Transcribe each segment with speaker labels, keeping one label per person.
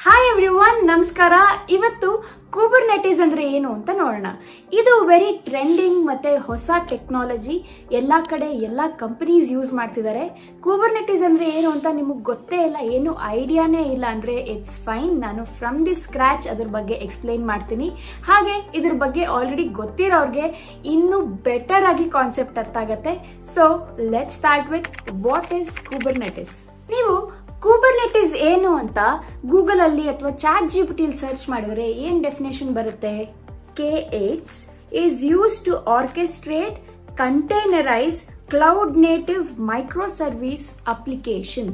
Speaker 1: Hi everyone, ನಮಸ್ಕಾರ. ಇವತ್ತು ಕುಬರ್ನೆಟಿಸ್ ಅಂದ್ರೆ ಏನು ಅಂತ ನೋಡೋಣ. ಇದು ವೆರಿ ಟ್ರೆಂಡಿಂಗ್ ಮತ್ತೆ ಹೊಸ ಟೆಕ್ನಾಲಜಿ. ಎಲ್ಲಾ ಕಡೆ ಎಲ್ಲಾ ಕಂಪನೀಸ್ ಯೂಸ್ ಮಾಡ್ತಿದ್ದಾರೆ. ಕುಬರ್ನೆಟಿಸ್ ಅಂದ್ರೆ ಏನು ಅಂತ ನಿಮಗೆ ಗೊತ್ತೇ ಇಲ್ಲ, ಏನು ಐಡಿಯಾನೇ ಇಲ್ಲ ಅಂದ್ರೆ ಇಟ್ಸ್ ಫೈನ್. ನಾನು ಫ್ರಮ್ ದಿ ಸ್ಕ್ರಾಚ್ ಅದ್ರ ಬಗ್ಗೆ ಎಕ್ಸ್ಪ್ಲೈನ್ ಮಾಡ್ತೀನಿ. ಹಾಗೆ ಇದ್ರ ಬಗ್ಗೆ ಆಲ್ರೆಡಿ ಗೊತ್ತಿರೋರ್ಗೆ ಇನ್ನೂ ಬೆಟರ್ ಆಗಿ ಕಾನ್ಸೆಪ್ಟ್ ಅರ್ಥ ಆಗತ್ತೆ. So let's start with what is Kubernetes. ನೀವು ಕುಬರ್ನೆಟಿಸ್ ಏನು ಅಂತ ಗೂಗಲ್ ಅಲ್ಲಿ ಅಥವಾ ಚಾಟ್ ಜಿಪಿಟಿ ಸರ್ಚ್ ಮಾಡಿದ್ರೆ ಏನ್ ಡೆಫಿನೇಷನ್ ಬರುತ್ತೆ? K8 is used to orchestrate, containerize cloud native microservice application.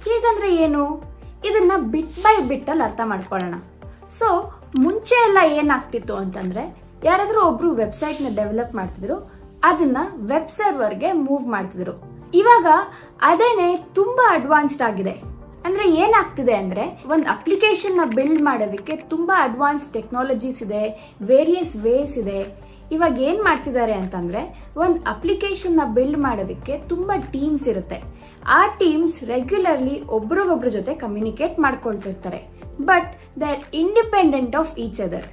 Speaker 1: ಹೀಗಂದ್ರೆ ಏನು? ಇದನ್ನ ಬಿಟ್ ಬೈ ಬಿಟ್ ಅಲ್ಲಿ ಅರ್ಥ ಮಾಡ್ಕೊಳ್ಳೋಣ. ಸೊ ಮುಂಚೆ ಎಲ್ಲ ಏನಾಗ್ತಿತ್ತು ಅಂತಂದ್ರೆ, ಯಾರಾದ್ರೂ ಒಬ್ರು ವೆಬ್ಸೈಟ್ ನ ಡೆವಲಪ್ ಮಾಡ್ತಿದ್ರು, ಅದನ್ನ ವೆಬ್ ಸರ್ವರ್ಗೆ ಮೂವ್ ಮಾಡ್ತಿದ್ರು. ಇವಾಗ ಅದೇನೆ ತುಂಬಾ ಅಡ್ವಾನ್ಸ್ಡ್ ಆಗಿದೆ. ಅಂದ್ರೆ ಏನಾಗ್ತಿದೆ ಅಂದ್ರೆ, ಒಂದು ಅಪ್ಲಿಕೇಶನ್ ನ ಬಿಲ್ಡ್ ಮಾಡೋದಕ್ಕೆ ತುಂಬಾ ಅಡ್ವಾನ್ಸ್ ಟೆಕ್ನಾಲಜೀಸ್ ಇದೆ, ವೇರಿಯಸ್ ವೇಸ್ ಇದೆ. ಇವಾಗ ಏನ್ ಮಾಡ್ತಿದ್ದಾರೆ ಅಂತಂದ್ರೆ, ಒಂದು ಅಪ್ಲಿಕೇಶನ್ ನ ಬಿಲ್ಡ್ ಮಾಡೋದಕ್ಕೆ ತುಂಬಾ ಟೀಮ್ಸ್ ಇರುತ್ತೆ. ಆ ಟೀಮ್ಸ್ ರೆಗ್ಯುಲರ್ಲಿ ಒಬ್ರಿಗೊಬ್ರ ಜೊತೆ ಕಮ್ಯುನಿಕೇಟ್ ಮಾಡ್ಕೊಳ್ತಿರ್ತಾರೆ. But they are independent of each other.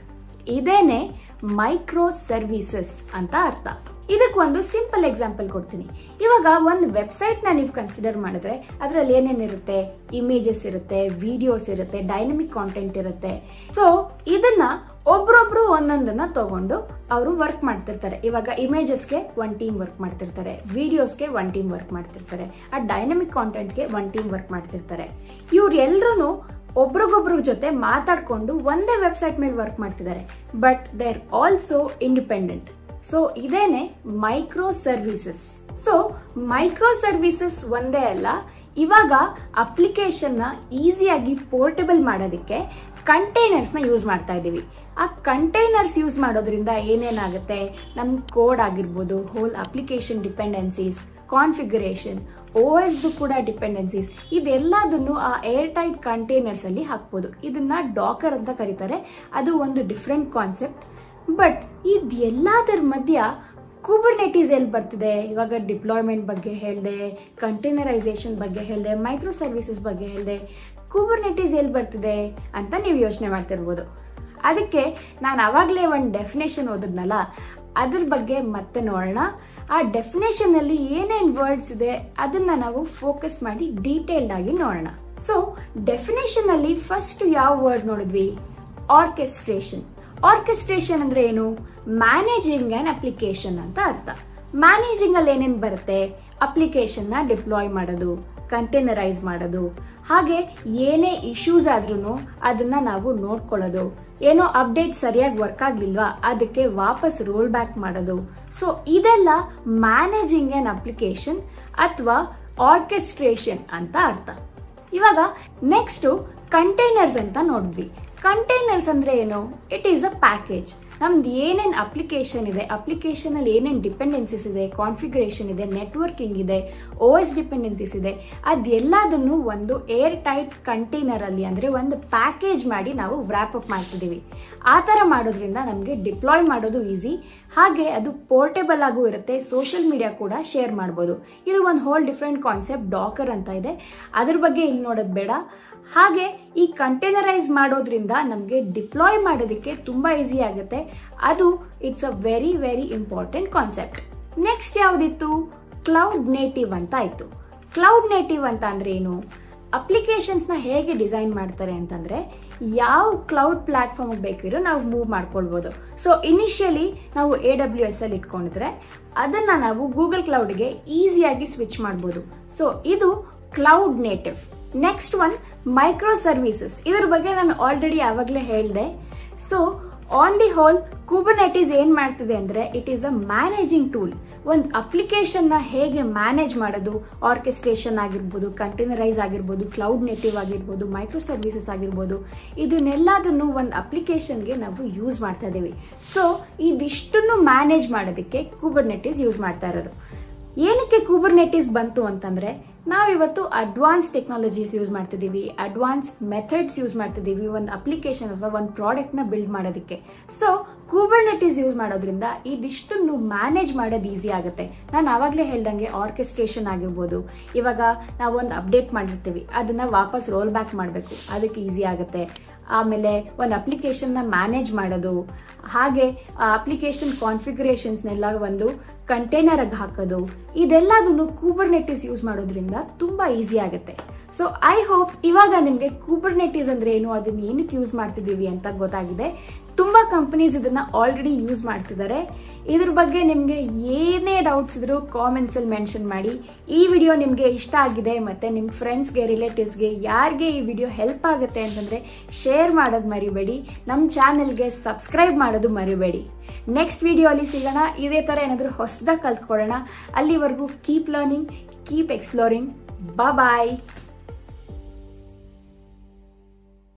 Speaker 1: ಇದೇನೆ ಮೈಕ್ರೋ ಸರ್ವಿಸಸ್ ಅಂತ ಅರ್ಥ. ಇದಕ್ಕೆ ಒಂದು ಸಿಂಪಲ್ ಎಕ್ಸಾಂಪಲ್ ಕೊಡ್ತೀನಿ. ಇವಾಗ ಒಂದು ವೆಬ್ಸೈಟ್ ನ ನೀವು ಕನ್ಸಿಡರ್ ಮಾಡಿದ್ರೆ ಅದರಲ್ಲಿ ಏನೇನಿರುತ್ತೆ? ಇಮೇಜಸ್ ಇರುತ್ತೆ, ವಿಡಿಯೋಸ್ ಇರುತ್ತೆ, ಡೈನಮಿಕ್ ಕಾಂಟೆಂಟ್ ಇರುತ್ತೆ. ಸೊ ಇದನ್ನ ಒಬ್ರೊಬ್ರು ಒಂದೊಂದನ್ನ ತಗೊಂಡು ಅವರು ವರ್ಕ್ ಮಾಡ್ತಿರ್ತಾರೆ. ಇವಾಗ ಇಮೇಜಸ್ಗೆ ಒನ್ ಟೀಮ್ ವರ್ಕ್ ಮಾಡ್ತಿರ್ತಾರೆ, ವಿಡಿಯೋಸ್ಗೆ ಒನ್ ಟೀಮ್ ವರ್ಕ್ ಮಾಡ್ತಿರ್ತಾರೆ, ಆ ಡೈನಮಿಕ್ ಕಾಂಟೆಂಟ್ಗೆ ಒನ್ ಟೀಮ್ ವರ್ಕ್ ಮಾಡ್ತಿರ್ತಾರೆ. ಇವ್ರು ಎಲ್ರು ಒಬ್ರಿಗೊಬ್ರ ಜೊತೆ ಮಾತಾಡ್ಕೊಂಡು ಒಂದೇ ವೆಬ್ಸೈಟ್ ಮೇಲೆ ವರ್ಕ್ ಮಾಡ್ತಿದ್ದಾರೆ. But they are also independent. So ಇದೇನೆ micro services. So micro services ಒಂದೇ ಅಲ್ಲ, ಇವಾಗ ಅಪ್ಲಿಕೇಶನ್ ನ ಈಸಿಯಾಗಿ ಪೋರ್ಟಬಲ್ ಮಾಡೋದಕ್ಕೆ ಕಂಟೈನರ್ಸ್ ನ ಯೂಸ್ ಮಾಡ್ತಾ ಇದೀವಿ. ಆ ಕಂಟೈನರ್ಸ್ ಯೂಸ್ ಮಾಡೋದ್ರಿಂದ ಏನೇನಾಗುತ್ತೆ? ನಮ್ ಕೋಡ್ ಆಗಿರ್ಬೋದು, whole application dependencies, configuration, OS ಕೂಡ ಡಿಪೆಂಡೆನ್ಸೀಸ್, ಇದೆಲ್ಲದನ್ನು ಆ ಏರ್ ಟೈಟ್ ಕಂಟೈನರ್ಸ್ ಅಲ್ಲಿ ಹಾಕ್ಬೋದು. ಇದನ್ನ ಡಾಕರ್ ಅಂತ ಕರೀತಾರೆ. ಅದು ಒಂದು ಡಿಫ್ರೆಂಟ್ ಕಾನ್ಸೆಪ್ಟ್. ಬಟ್ ಇದೆಲ್ಲದರ ಮಧ್ಯ ಕುಬರ್ನೆಟಿಸ್ ಎಲ್ಲಿ ಬರ್ತಿದೆ? ಇವಾಗ ಡಿಪ್ಲಾಯ್ಮೆಂಟ್ ಬಗ್ಗೆ ಹೇಳಿದೆ, ಕಂಟೈನರೈಸೇಷನ್ ಬಗ್ಗೆ ಹೇಳಿದೆ, ಮೈಕ್ರೋ ಸರ್ವಿಸಸ್ ಬಗ್ಗೆ ಹೇಳಿದೆ. ಕುಬರ್ನೆಟಿಸ್ ಎಲ್ಲಿ ಬರ್ತಿದೆ ಅಂತ ನೀವು ಯೋಚನೆ ಮಾಡ್ತಿರ್ಬೋದು. ಅದಕ್ಕೆ ನಾನು ಅವಾಗಲೇ ಒಂದು ಡೆಫಿನೇಷನ್ ಓದಿದ್ನಲ್ಲ, ಅದ್ರ ಬಗ್ಗೆ ಮತ್ತೆ ನೋಡೋಣ. ಆ ಡೆಫಿನೇಷನ್ ಅಲ್ಲಿ ಏನೇನ್ ವರ್ಡ್ಸ್ ಇದೆ ಅದನ್ನ ನಾವು ಫೋಕಸ್ ಮಾಡಿ ಡೀಟೇಲ್ಡ್ ಆಗಿ ನೋಡೋಣ. ಸೊ ಡೆಫಿನೇಷನ್ ಅಲ್ಲಿ ಫಸ್ಟ್ ಯಾವ ವರ್ಡ್ ನೋಡಿದ್ವಿ? ಆರ್ಕೆಸ್ಟ್ರೇಷನ್. ಆರ್ಕೆಸ್ಟ್ರೇಷನ್ ಅಂದ್ರೆ ಏನು? ಮ್ಯಾನೇಜಿಂಗ್ ಆನ್ ಅಪ್ಲಿಕೇಶನ್ ಅಂತ ಅರ್ಥ. ಮ್ಯಾನೇಜಿಂಗ್ ಅಲ್ಲಿ ಏನೇನ್ ಬರುತ್ತೆ? ಅಪ್ಲಿಕೇಶನ್ ನ ಡಿಪ್ಲಾಯ್ ಮಾಡೋದು, ಕಂಟೈನರೈಸ್ ಮಾಡೋದು, ಹಾಗೆ ಏನೇ ಇಶ್ಯೂಸ್ ಆದ್ರೂ ಅದನ್ನ ನಾವು ನೋಡ್ಕೊಳ್ಳೋದು, ಏನೋ ಅಪ್ಡೇಟ್ ಸರಿಯಾಗಿ ವರ್ಕ್ ಆಗ್ಲಿಲ್ವಾ ಅದಕ್ಕೆ ವಾಪಸ್ ರೋಲ್ ಬ್ಯಾಕ್ ಮಾಡೋದು. ಸೊ ಇದೆಲ್ಲ ಮ್ಯಾನೇಜಿಂಗ್ ಆನ್ ಅಪ್ಲಿಕೇಶನ್ ಅಥವಾ ಆರ್ಕೆಸ್ಟ್ರೇಷನ್ ಅಂತ ಅರ್ಥ. ಇವಾಗ ನೆಕ್ಸ್ಟ್ ಕಂಟೈನರ್ಸ್ ಅಂತ ನೋಡಿದ್ವಿ. ಕಂಟೈನರ್ಸ್ ಅಂದ್ರೆ ಏನು? It is a package. ನಮ್ದು ಏನೇನ್ ಅಪ್ಲಿಕೇಶನ್ ಇದೆ, ಅಪ್ಲಿಕೇಶನ್ ಅಲ್ಲಿ ಏನೇನ್ ಡಿಪೆಂಡೆನ್ಸೀಸ್ ಇದೆ, ಕಾನ್ಫಿಗರೇಷನ್ ಇದೆ, ನೆಟ್ವರ್ಕಿಂಗ್ ಇದೆ, OS ಡಿಪೆಂಡೆನ್ಸೀಸ್ ಇದೆ, ಅದೆಲ್ಲದನ್ನು ಒಂದು ಏರ್ ಟೈಟ್ ಕಂಟೈನರ್ ಅಲ್ಲಿ ಅಂದ್ರೆ ಒಂದು ಪ್ಯಾಕೇಜ್ ಮಾಡಿ ನಾವು ವ್ರಾಪ್ ಅಪ್ ಮಾಡ್ತಿದೀವಿ. ಆ ತರ ಮಾಡೋದ್ರಿಂದ ನಮ್ಗೆ ಡಿಪ್ಲಾಯ್ ಮಾಡೋದು ಈಸಿ, ಹಾಗೆ ಅದು ಪೋರ್ಟೇಬಲ್ ಆಗೂ ಇರುತ್ತೆ. ಸೋಷಿಯಲ್ ಮೀಡಿಯಾ ಕೂಡ ಶೇರ್ ಮಾಡಬಹುದು. ಇದು ಒಂದು ಹೋಲ್ ಡಿಫ್ರೆಂಟ್ ಕಾನ್ಸೆಪ್ಟ್, ಡಾಕರ್ ಅಂತ ಇದೆ. ಅದ್ರ ಬಗ್ಗೆ ಇಲ್ಲಿ ನೋಡೋದು ಬೇಡ. ಹಾಗೆ ಈ ಕಂಟೈನರೈಸ್ ಮಾಡೋದ್ರಿಂದ ನಮಗೆ ಡಿಪ್ಲಾಯ್ ಮಾಡೋದಕ್ಕೆ ತುಂಬಾ ಈಸಿ ಆಗುತ್ತೆ. ಅದು it's a very very important concept. Next ಯಾವ್ದಿತ್ತು? ಕ್ಲೌಡ್ ನೇಟಿವ್ ಅಂತ ಆಯ್ತು. ಕ್ಲೌಡ್ ನೇಟಿವ್ ಅಂತ ಅಂದ್ರೆ ಏನು? ಅಪ್ಲಿಕೇಶನ್ಸ್ ನ ಹೇಗೆ ಡಿಸೈನ್ ಮಾಡ್ತಾರೆ ಅಂತಂದ್ರೆ, ಯಾವ ಕ್ಲೌಡ್ ಪ್ಲಾಟ್ಫಾರ್ಮ್ ಬೇಕಿರೋ ನಾವು ಮೂವ್ ಮಾಡ್ಕೊಳ್ಬಹುದು. ಸೊ ಇನಿಷಿಯಲಿ ನಾವು AWS ಅಲ್ಲಿ ಇಟ್ಕೊಂಡಿದ್ರೆ ಅದನ್ನ ನಾವು ಗೂಗಲ್ ಕ್ಲೌಡ್ಗೆ ಈಸಿಯಾಗಿ ಸ್ವಿಚ್ ಮಾಡಬಹುದು. ಸೊ ಇದು cloud native. Next one micro services. ಇದ್ರ ಬಗ್ಗೆ ನಾನು ಆಲ್ರೆಡಿ ಆವಾಗಲೇ ಹೇಳಿದೆ. ಸೊ ಆನ್ ದಿ ಹೋಲ್ ಕುಬರ್ನೆಟಿಸ್ ಏನ್ ಮಾಡ್ತಿದೆ ಅಂದ್ರೆ, it is a managing tool. ಒಂದು ಅಪ್ಲಿಕೇಶನ್ ನ ಹೇಗೆ ಮ್ಯಾನೇಜ್ ಮಾಡೋದು, ಆರ್ಕೆಸ್ಟ್ರೇಷನ್ ಆಗಿರ್ಬೋದು, ಕಂಟೈನರೈಸ್ ಆಗಿರ್ಬೋದು, ಕ್ಲೌಡ್ ನೇಟಿವ್ ಆಗಿರ್ಬೋದು, ಮೈಕ್ರೋ ಸರ್ವಿಸಸ್ ಆಗಿರ್ಬೋದು, ಇದನ್ನೆಲ್ಲದನ್ನು ಒಂದು ಅಪ್ಲಿಕೇಶನ್ಗೆ ನಾವು ಯೂಸ್ ಮಾಡ್ತಾ ಇದೀವಿ. ಸೊ ಇದಿಷ್ಟನ್ನು ಮ್ಯಾನೇಜ್ ಮಾಡೋದಕ್ಕೆ ಕುಬರ್ನೆಟಿಸ್ ಯೂಸ್ ಮಾಡ್ತಾ ಇರೋದು. ಏನಕ್ಕೆ ಕುಬರ್ನೆಟಿಸ್ ಬಂತು ಅಂತಂದ್ರೆ, ನಾವಿವತ್ತು ಅಡ್ವಾನ್ಸ್ ಟೆಕ್ನಾಲಜೀಸ್ ಯೂಸ್ ಮಾಡ್ತಿದ್ದೀವಿ, ಅಡ್ವಾನ್ಸ್ ಮೆಥಡ್ಸ್ ಯೂಸ್ ಮಾಡ್ತಿದ್ದೀವಿ ಒಂದು ಅಪ್ಲಿಕೇಶನ್ ಅಥವಾ ಒಂದು ಪ್ರಾಡಕ್ಟ್ ನ ಬಿಲ್ಡ್ ಮಾಡೋದಕ್ಕೆ. ಸೊ ಕುಬರ್ನೆಟಿಸ್ ಯೂಸ್ ಮಾಡೋದ್ರಿಂದ ಇದಿಷ್ಟನ್ನು ಮ್ಯಾನೇಜ್ ಮಾಡೋದು ಈಸಿ ಆಗುತ್ತೆ. ನಾನು ಆವಾಗಲೇ ಹೇಳ್ದಂಗೆ ಆರ್ಕೆಸ್ಟ್ರೇಷನ್ ಆಗಿರ್ಬೋದು, ಇವಾಗ ನಾವು ಒಂದು ಅಪ್ಡೇಟ್ ಮಾಡಿರ್ತೀವಿ ಅದನ್ನ ವಾಪಸ್ ರೋಲ್ ಬ್ಯಾಕ್ ಮಾಡಬೇಕು, ಅದಕ್ಕೆ ಈಸಿ ಆಗುತ್ತೆ. ಆಮೇಲೆ ಒಂದು ಅಪ್ಲಿಕೇಶನ್ನ ಮ್ಯಾನೇಜ್ ಮಾಡೋದು, ಹಾಗೆ ಆ ಅಪ್ಲಿಕೇಶನ್ ಕಾನ್ಫಿಗರೇಷನ್ಸ್ನೆಲ್ಲ ಒಂದು ಕಂಟೈನರ್ ಆಗಿ ಹಾಕೋದು, ಇದೆಲ್ಲದನ್ನು ಕುಬರ್ನೆಟಿಸ್ ಯೂಸ್ ಮಾಡೋದ್ರಿಂದ ತುಂಬಾ ಈಸಿ ಆಗುತ್ತೆ. ಸೊ ಐ ಹೋಪ್ ಇವಾಗ ನಿಮಗೆ ಕುಬರ್ನೆಟಿಸ್ ಅಂದ್ರೆ ಏನು, ಅದನ್ನ ಏನಕ್ಕೆ ಯೂಸ್ ಮಾಡ್ತಿದ್ದೀವಿ ಅಂತ ಗೊತ್ತಾಗಿದೆ. ತುಂಬಾ ಕಂಪನೀಸ್ ಇದನ್ನ ಆಲ್ರೆಡಿ ಯೂಸ್ ಮಾಡ್ತಿದ್ದಾರೆ. ಇದ್ರ ಬಗ್ಗೆ ನಿಮ್ಗೆ ಏನೇ ಡೌಟ್ಸ್ ಇದ್ರೂ ಕಾಮೆಂಟ್ಸ್ ಅಲ್ಲಿ ಮೆನ್ಷನ್ ಮಾಡಿ. ಈ ವಿಡಿಯೋ ನಿಮ್ಗೆ ಇಷ್ಟ ಆಗಿದೆ ಮತ್ತೆ ನಿಮ್ ಫ್ರೆಂಡ್ಸ್ಗೆ, ರಿಲೇಟಿವ್ಸ್ಗೆ ಯಾರಿಗೆ ಈ ವಿಡಿಯೋ ಹೆಲ್ಪ್ ಆಗುತ್ತೆ ಅಂತಂದ್ರೆ ಶೇರ್ ಮಾಡೋದು ಮರಿಬೇಡಿ. ನಮ್ಮ ಚಾನೆಲ್ಗೆ ಸಬ್ಸ್ಕ್ರೈಬ್ ಮಾಡೋದು ಮರಿಬೇಡಿ. ನೆಕ್ಸ್ಟ್ ವಿಡಿಯೋ ಅಲ್ಲಿ ಸಿಗೋಣ. ಇದೇ ತರ ಏನಾದ್ರೂ ಹೊಸದಾಗಿ ಕಲ್ತ್ಕೊಳ್ಳೋಣ. ಅಲ್ಲಿವರೆಗೂ ಕೀಪ್ ಲರ್ನಿಂಗ್, ಕೀಪ್ ಎಕ್ಸ್ಪ್ಲೋರಿಂಗ್. ಬಾಯ್.